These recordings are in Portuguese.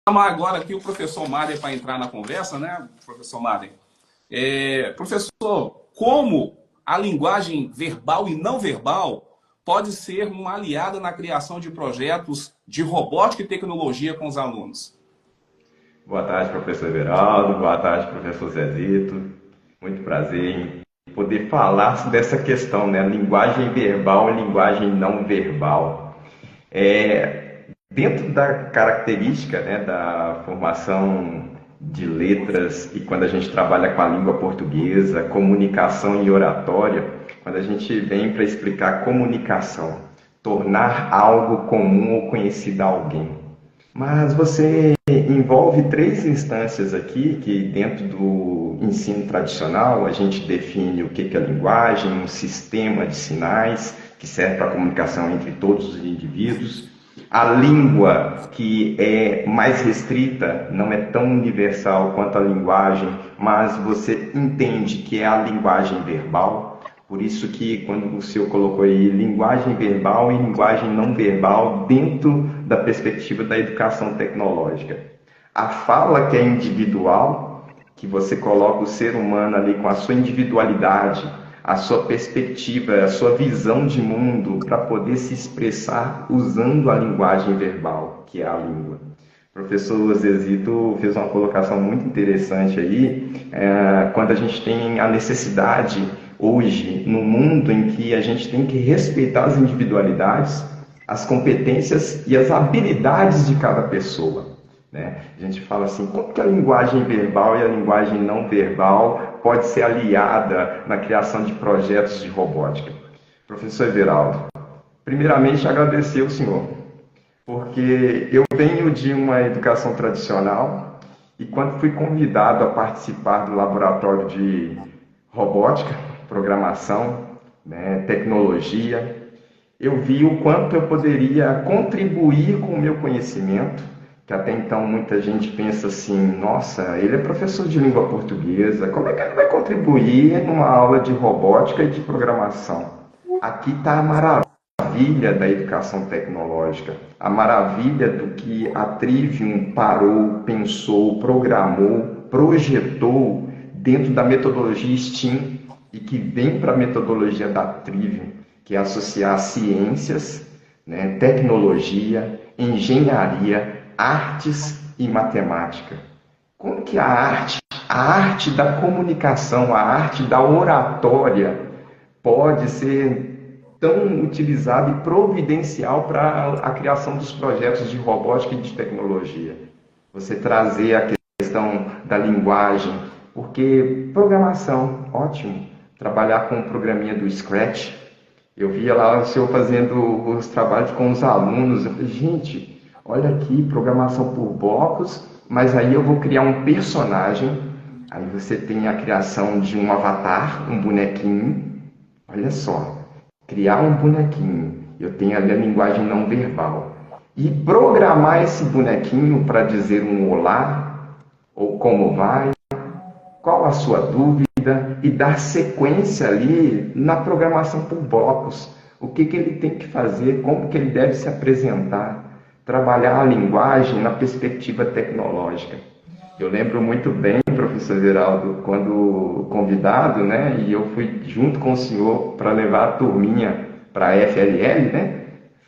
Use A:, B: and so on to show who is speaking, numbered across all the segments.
A: chamar agora aqui o professor Mader para entrar na conversa, né, professor Mader? Professor, como a linguagem verbal e não verbal pode ser uma aliada na criação de projetos de robótica e tecnologia com os alunos?
B: Boa tarde, professor Everaldo. Boa tarde, professor Zezito. Muito prazer em poder falar dessa questão, né? Linguagem verbal e linguagem não verbal. Dentro da característica, né, da formação de letras e quando a gente trabalha com a língua portuguesa, comunicação e oratória, quando a gente vem para explicar comunicação, tornar algo comum ou conhecido a alguém. Mas você envolve três instâncias aqui, que dentro do ensino tradicional a gente define o que é linguagem, um sistema de sinais que serve para a comunicação entre todos os indivíduos. A língua, que é mais restrita, não é tão universal quanto a linguagem, mas você entende que é a linguagem verbal. Por isso que quando o senhor colocou aí linguagem verbal e linguagem não verbal dentro da perspectiva da educação tecnológica. A fala que é individual, que você coloca o ser humano ali com a sua individualidade, a sua perspectiva, a sua visão de mundo para poder se expressar usando a linguagem verbal, que é a língua. O professor Zezito fez uma colocação muito interessante aí, quando a gente tem a necessidade hoje, no mundo em que a gente tem que respeitar as individualidades, as competências e as habilidades de cada pessoa, né? A gente fala assim, como que a linguagem verbal e a linguagem não verbal pode ser aliada na criação de projetos de robótica? Professor Everaldo, primeiramente agradecer ao senhor, porque eu venho de uma educação tradicional e quando fui convidado a participar do laboratório de robótica, programação, né, tecnologia, eu vi o quanto eu poderia contribuir com o meu conhecimento, que até então muita gente pensa assim, nossa, ele é professor de língua portuguesa, como é que ele vai contribuir numa aula de robótica e de programação? Aqui está a maravilha da educação tecnológica, a maravilha do que a Trivium parou, pensou, programou, projetou dentro da metodologia STEAM e que vem para a metodologia da Trivium, que é associar ciências, né, tecnologia, engenharia, artes e matemática. Como que a arte da comunicação, a arte da oratória pode ser tão utilizada e providencial para a criação dos projetos de robótica e de tecnologia? Você trazer a questão da linguagem, porque programação, ótimo, trabalhar com o programinha do Scratch. Eu via lá o senhor fazendo os trabalhos com os alunos, eu falei, gente, olha aqui, programação por blocos, mas aí eu vou criar um personagem, aí você tem a criação de um avatar, um bonequinho, olha só, criar um bonequinho, eu tenho ali a linguagem não verbal, e programar esse bonequinho para dizer um olá, ou como vai, qual a sua dúvida, e dar sequência ali na programação por blocos, o que ele tem que fazer, como que ele deve se apresentar, trabalhar a linguagem na perspectiva tecnológica. Eu lembro muito bem, professor Geraldo, quando convidado, né, e eu fui junto com o senhor para levar a turminha para a FLL, né?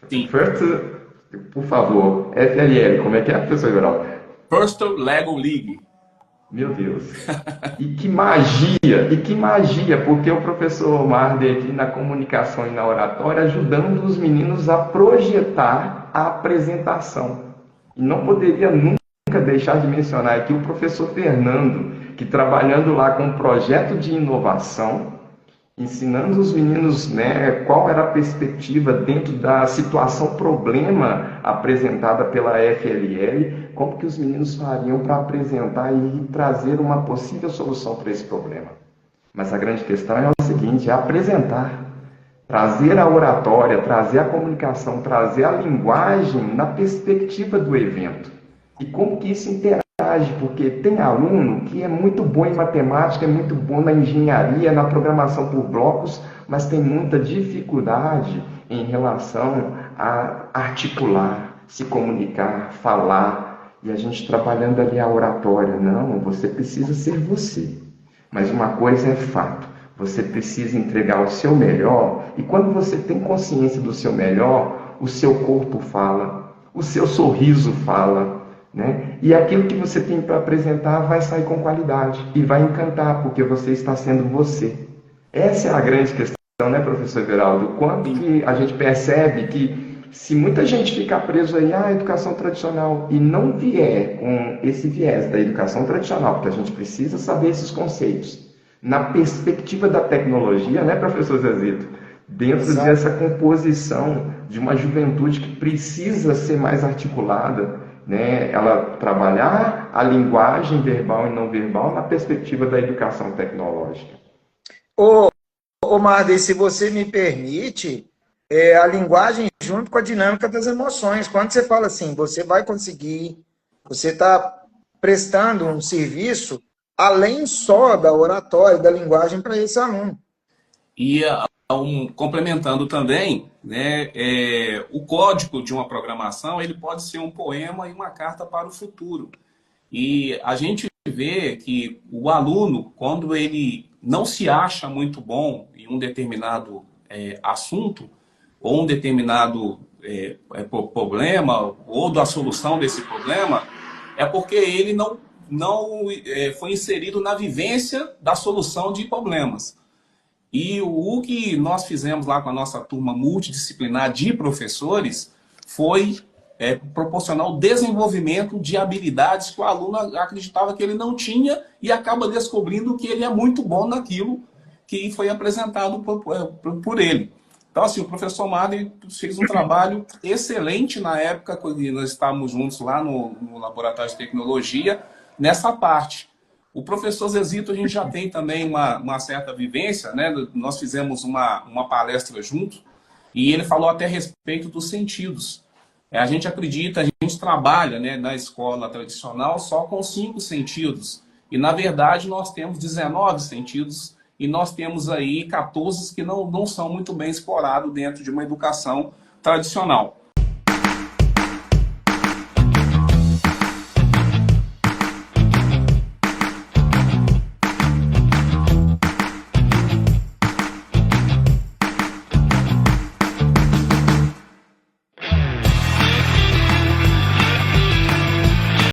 A: Sim.
B: First, por favor, FLL, como é que é, professor Geraldo?
A: First Lego League.
B: Meu Deus. E que magia, porque o professor Marder aqui na comunicação e na oratória ajudando os meninos a projetar a apresentação. E não poderia nunca deixar de mencionar aqui o professor Fernando, que trabalhando lá com um projeto de inovação, ensinando os meninos, né, qual era a perspectiva dentro da situação problema apresentada pela FLL, como que os meninos fariam para apresentar e trazer uma possível solução para esse problema. Mas a grande questão é o seguinte, é apresentar, trazer a oratória, trazer a comunicação, trazer a linguagem na perspectiva do evento. E como que isso interage, porque tem aluno que é muito bom em matemática, é muito bom na engenharia, na programação por blocos, mas tem muita dificuldade em relação a articular, se comunicar, falar. e a gente trabalhando ali a oratória. Não, você precisa ser você. Mas uma coisa é fato, você precisa entregar o seu melhor, e quando você tem consciência do seu melhor, o seu corpo fala, o seu sorriso fala, né? E aquilo que você tem para apresentar vai sair com qualidade e vai encantar, porque você está sendo você. Essa é a grande questão, né, professor Everaldo? Quanto que a gente percebe que se muita gente ficar preso aí à educação tradicional e não vier com esse viés da educação tradicional, porque a gente precisa saber esses conceitos, na perspectiva da tecnologia, né, professor Zezito? Dentro
C: Exato.
B: dessa composição de uma juventude que precisa ser mais articulada, né, ela trabalhar a linguagem verbal e não verbal na perspectiva da educação tecnológica.
C: Ô Marder, se você me permite, a linguagem junto com a dinâmica das emoções. Quando você fala assim, você vai conseguir, você está prestando um serviço além só da oratória, da linguagem para esse aluno.
A: E complementando também, né, o código de uma programação ele pode ser um poema e uma carta para o futuro. E a gente vê que o aluno, quando ele não se acha muito bom em um determinado assunto, ou um determinado problema, ou da solução desse problema, é porque ele não foi inserido na vivência da solução de problemas. E o que nós fizemos lá com a nossa turma multidisciplinar de professores foi proporcionar o desenvolvimento de habilidades que o aluno acreditava que ele não tinha e acaba descobrindo que ele é muito bom naquilo que foi apresentado por ele. Então, assim, o professor Marder fez um trabalho excelente na época, quando nós estávamos juntos lá no Laboratório de Tecnologia, nessa parte. O professor Zezito, a gente já tem também uma certa vivência, né? Nós fizemos uma palestra junto e ele falou até a respeito dos sentidos. A gente acredita, a gente trabalha, né, na escola tradicional só com 5 sentidos. E, na verdade, nós temos 19 sentidos e nós temos aí 14 que não são muito bem explorados dentro de uma educação tradicional.